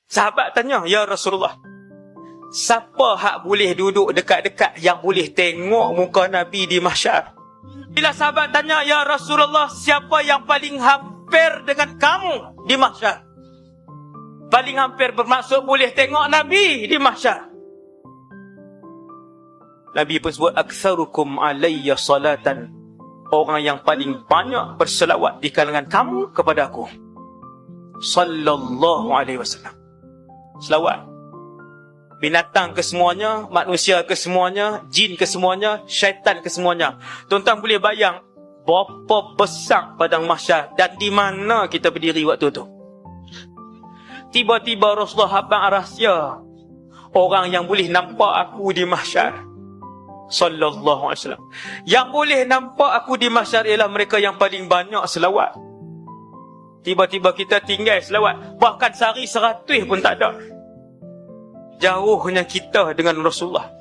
Sahabat tanya, ya Rasulullah, siapa hak boleh duduk dekat-dekat yang boleh tengok muka Nabi di mahsyar? Bila sahabat tanya, ya Rasulullah, siapa yang paling hampir dengan kamu di mahsyar? Paling hampir bermaksud boleh tengok Nabi di mahsyar. Nabi pun sebut, aktsarukum alayya salatan, orang yang paling banyak berselawat di kalangan kamu kepada aku. Sallallahu alaihi wasallam. Selawat. Binatang ke semuanya, manusia ke semuanya, jin ke semuanya, syaitan ke semuanya. Tuan-tuan boleh bayang berapa besar padang mahsyar dan di mana kita berdiri waktu tu. Tiba-tiba Rasulullah habang rahsia orang yang boleh nampak aku di mahsyar. Sallallahu alaihi wasallam. Yang boleh nampak aku di mahsyar ialah mereka yang paling banyak selawat. Tiba-tiba kita tinggal selawat, bahkan sehari 100 pun tak ada. Jauhnya kita dengan Rasulullah.